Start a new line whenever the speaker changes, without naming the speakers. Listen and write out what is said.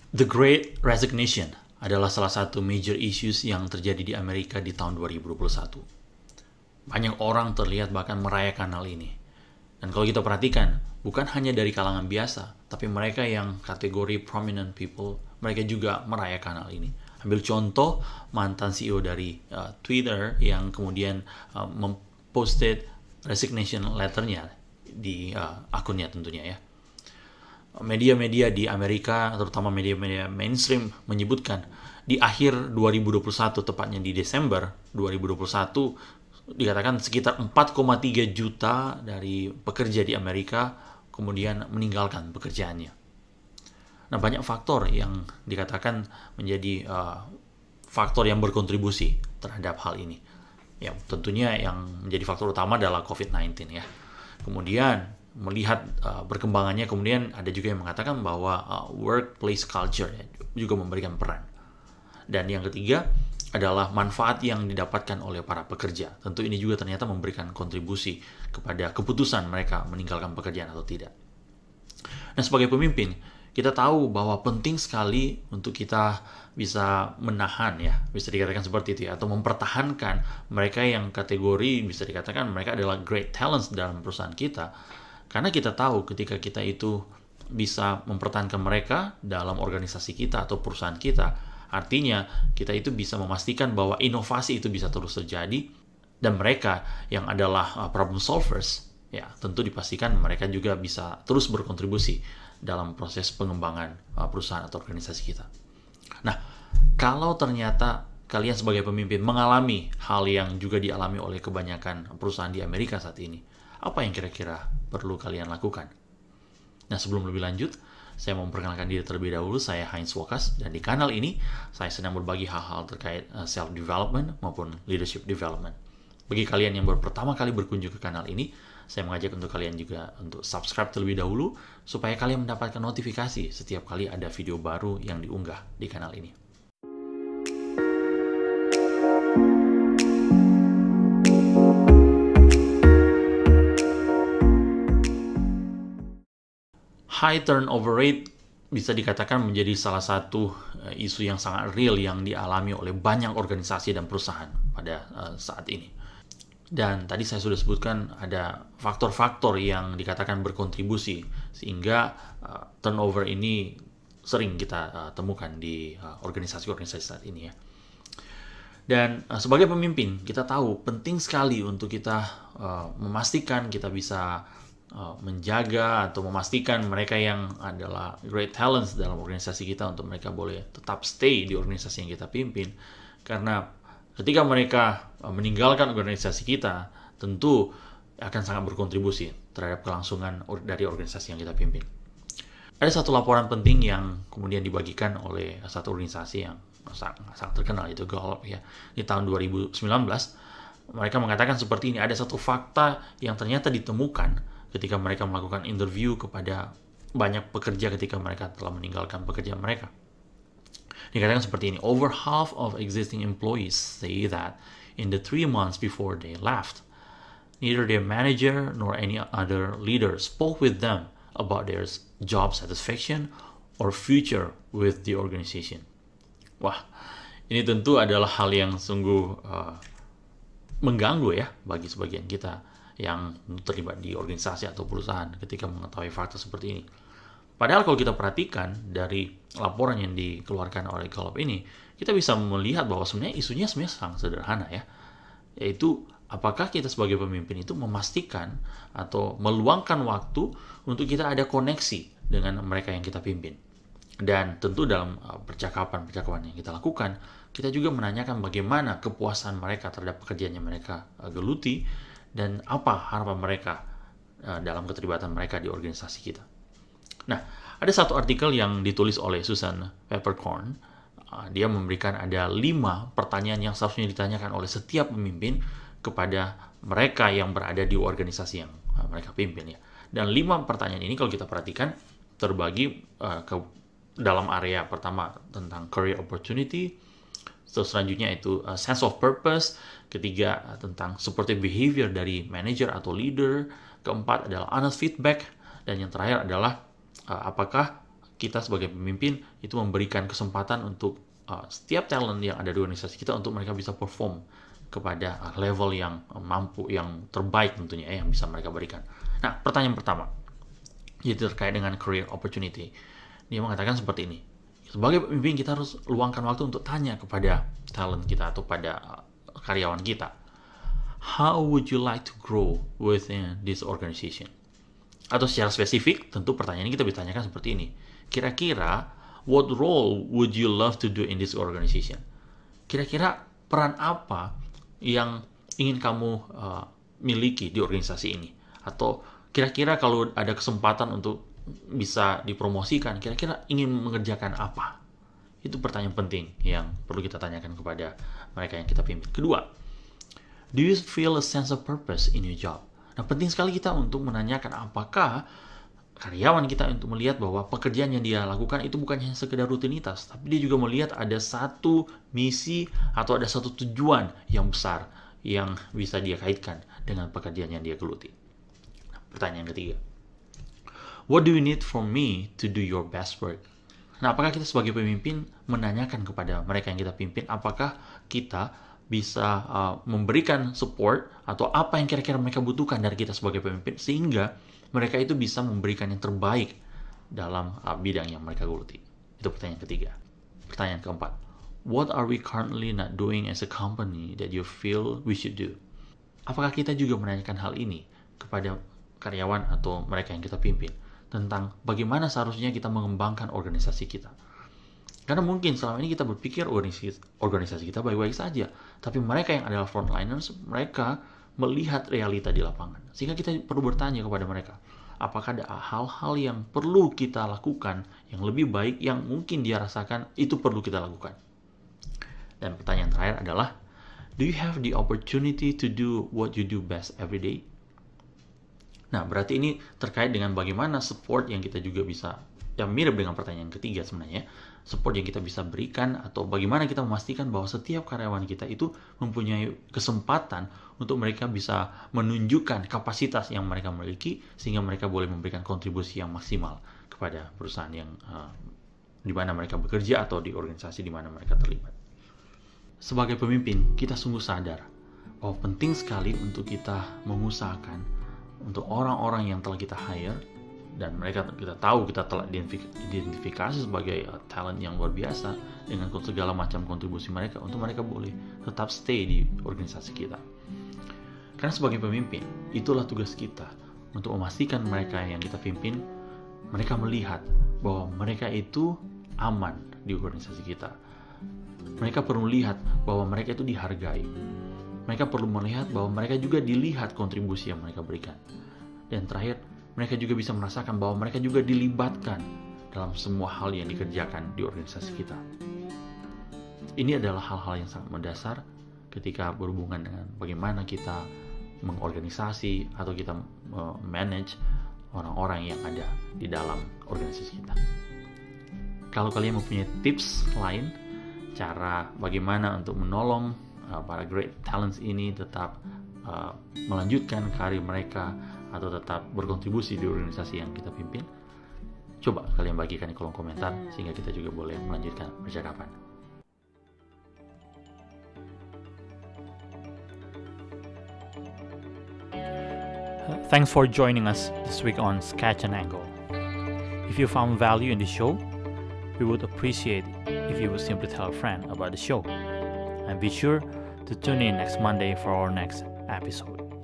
The Great Resignation adalah salah satu major issues yang terjadi di Amerika di tahun 2021. Banyak orang terlihat bahkan merayakan hal ini. Dan kalau kita perhatikan, bukan hanya dari kalangan biasa, tapi mereka yang kategori prominent people, mereka juga merayakan hal ini. Ambil contoh mantan CEO dari Twitter yang kemudian memposted resignation letternya di akunnya tentunya ya. Media-media di Amerika, terutama media-media mainstream, menyebutkan di akhir 2021, tepatnya di Desember 2021, dikatakan sekitar 4,3 juta dari pekerja di Amerika kemudian meninggalkan pekerjaannya. Nah, banyak faktor yang dikatakan menjadi faktor yang berkontribusi terhadap hal ini. Ya, tentunya yang menjadi faktor utama adalah COVID-19 ya. Kemudian melihat perkembangannya, kemudian ada juga yang mengatakan bahwa workplace culture juga memberikan peran. Dan yang ketiga adalah manfaat yang didapatkan oleh para pekerja. Tentu ini juga ternyata memberikan kontribusi kepada keputusan mereka meninggalkan pekerjaan atau tidak. Nah, sebagai pemimpin, kita tahu bahwa penting sekali untuk kita bisa menahan ya, bisa dikatakan seperti itu ya, atau mempertahankan mereka yang kategori bisa dikatakan mereka adalah great talents dalam perusahaan kita. Karena kita tahu ketika kita itu bisa mempertahankan mereka dalam organisasi kita atau perusahaan kita, artinya kita itu bisa memastikan bahwa inovasi itu bisa terus terjadi, dan mereka yang adalah problem solvers, ya tentu dipastikan mereka juga bisa terus berkontribusi dalam proses pengembangan perusahaan atau organisasi kita. Nah, kalau ternyata kalian sebagai pemimpin mengalami hal yang juga dialami oleh kebanyakan perusahaan di Amerika saat ini, apa yang kira-kira perlu kalian lakukan? Nah, sebelum lebih lanjut, saya mau memperkenalkan diri terlebih dahulu. Saya Heinz Wokas, dan di kanal ini saya sedang berbagi hal-hal terkait self-development maupun leadership development. Bagi kalian yang baru pertama kali berkunjung ke kanal ini, saya mengajak untuk kalian juga untuk subscribe terlebih dahulu, supaya kalian mendapatkan notifikasi setiap kali ada video baru yang diunggah di kanal ini. High turnover rate bisa dikatakan menjadi salah satu isu yang sangat real yang dialami oleh banyak organisasi dan perusahaan pada saat ini. Dan tadi saya sudah sebutkan ada faktor-faktor yang dikatakan berkontribusi sehingga turnover ini sering kita temukan di organisasi-organisasi saat ini ya. Dan sebagai pemimpin kita tahu penting sekali untuk kita memastikan kita bisa menjaga atau memastikan mereka yang adalah great talents dalam organisasi kita untuk mereka boleh tetap stay di organisasi yang kita pimpin. Karena ketika mereka meninggalkan organisasi kita, tentu akan sangat berkontribusi terhadap kelangsungan dari organisasi yang kita pimpin. Ada satu laporan penting yang kemudian dibagikan oleh satu organisasi yang sangat terkenal, yaitu Gallup ya, di tahun 2019. Mereka mengatakan seperti ini, ada satu fakta yang ternyata ditemukan ketika mereka melakukan interview kepada banyak pekerja ketika mereka telah meninggalkan pekerjaan mereka. Dikatakan seperti ini, over half of existing employees say that in the 3 months before they left, neither their manager nor any other leader spoke with them about their job satisfaction or future with the organization. Wah, ini tentu adalah hal yang sungguh mengganggu ya bagi sebagian kita yang terlibat di organisasi atau perusahaan ketika mengetahui fakta seperti ini. Padahal kalau kita perhatikan dari laporan yang dikeluarkan oleh Gallup ini, kita bisa melihat bahwa sebenarnya isunya sangat sederhana ya. Yaitu apakah kita sebagai pemimpin itu memastikan atau meluangkan waktu untuk kita ada koneksi dengan mereka yang kita pimpin. Dan tentu dalam percakapan yang kita lakukan, kita juga menanyakan bagaimana kepuasan mereka terhadap pekerjaan yang mereka geluti, dan apa harapan mereka dalam keterlibatan mereka di organisasi kita. Nah, ada satu artikel yang ditulis oleh Susan Peppercorn. Dia memberikan ada 5 pertanyaan yang seharusnya ditanyakan oleh setiap pemimpin kepada mereka yang berada di organisasi yang mereka pimpin ya. Dan 5 pertanyaan ini kalau kita perhatikan terbagi ke dalam area pertama tentang career opportunity, terus selanjutnya itu sense of purpose, ketiga tentang supportive behavior dari manager atau leader, keempat adalah honest feedback, dan yang terakhir adalah apakah kita sebagai pemimpin itu memberikan kesempatan untuk setiap talent yang ada di organisasi kita untuk mereka bisa perform kepada level yang mampu, yang terbaik tentunya yang bisa mereka berikan. Nah, pertanyaan pertama, yaitu terkait dengan career opportunity. Dia mengatakan seperti ini. Sebagai pemimpin kita harus luangkan waktu untuk tanya kepada talent kita atau pada karyawan kita. How would you like to grow within this organization? Atau secara spesifik, tentu pertanyaan ini kita bisa tanyakan seperti ini. Kira-kira, what role would you love to do in this organization? Kira-kira peran apa yang ingin kamu miliki di organisasi ini? Atau kira-kira kalau ada kesempatan untuk bisa dipromosikan, kira-kira ingin mengerjakan apa? Itu pertanyaan penting yang perlu kita tanyakan kepada mereka yang kita pimpin. Kedua, do you feel a sense of purpose in your job? Nah, penting sekali kita untuk menanyakan apakah karyawan kita untuk melihat bahwa pekerjaan yang dia lakukan itu bukan hanya sekedar rutinitas, tapi dia juga melihat ada satu misi atau ada satu tujuan yang besar yang bisa dia kaitkan dengan pekerjaan yang dia geluti. Pertanyaan ketiga, what do you need from me to do your best work? Nah, apakah kita sebagai pemimpin menanyakan kepada mereka yang kita pimpin, apakah kita bisa memberikan support atau apa yang kira-kira mereka butuhkan dari kita sebagai pemimpin sehingga mereka itu bisa memberikan yang terbaik dalam bidang yang mereka geluti. Itu pertanyaan ketiga. Pertanyaan keempat, what are we currently not doing as a company that you feel we should do? Apakah kita juga menanyakan hal ini kepada karyawan atau mereka yang kita pimpin tentang bagaimana seharusnya kita mengembangkan organisasi kita? Karena mungkin selama ini kita berpikir organisasi kita baik-baik saja, tapi mereka yang adalah frontliners, mereka melihat realita di lapangan. Sehingga kita perlu bertanya kepada mereka, apakah ada hal-hal yang perlu kita lakukan yang lebih baik yang mungkin dia rasakan itu perlu kita lakukan. Dan pertanyaan terakhir adalah, do you have the opportunity to do what you do best every day? Nah, berarti ini terkait dengan bagaimana support yang kita juga bisa, yang mirip dengan pertanyaan ketiga sebenarnya, support yang kita bisa berikan atau bagaimana kita memastikan bahwa setiap karyawan kita itu mempunyai kesempatan untuk mereka bisa menunjukkan kapasitas yang mereka miliki sehingga mereka boleh memberikan kontribusi yang maksimal kepada perusahaan yang di mana mereka bekerja atau di organisasi di mana mereka terlibat. Sebagai pemimpin, kita sungguh sadar bahwa penting sekali untuk kita mengusahakan untuk orang-orang yang telah kita hire dan mereka kita tahu kita telah identifikasi sebagai talent yang luar biasa dengan segala macam kontribusi mereka untuk mereka boleh tetap stay di organisasi kita. Karena sebagai pemimpin, itulah tugas kita untuk memastikan mereka yang kita pimpin, mereka melihat bahwa mereka itu aman di organisasi kita. Mereka perlu melihat bahwa mereka itu dihargai. Mereka perlu melihat bahwa mereka juga dilihat kontribusi yang mereka berikan. Dan terakhir, mereka juga bisa merasakan bahwa mereka juga dilibatkan dalam semua hal yang dikerjakan di organisasi kita. Ini adalah hal-hal yang sangat mendasar ketika berhubungan dengan bagaimana kita mengorganisasi atau kita manage orang-orang yang ada di dalam organisasi kita. Kalau kalian mempunyai tips lain, cara bagaimana untuk menolong para great talents ini tetap melanjutkan karir mereka atau tetap berkontribusi di organisasi yang kita pimpin, coba kalian bagikan di kolom komentar sehingga kita juga boleh melanjutkan percakapan.
Thanks for joining us this week on Sketch and Angle. If you found value in the show, we would appreciate if you would simply tell a friend about the show. And be sure to tune in next Monday for our next episode.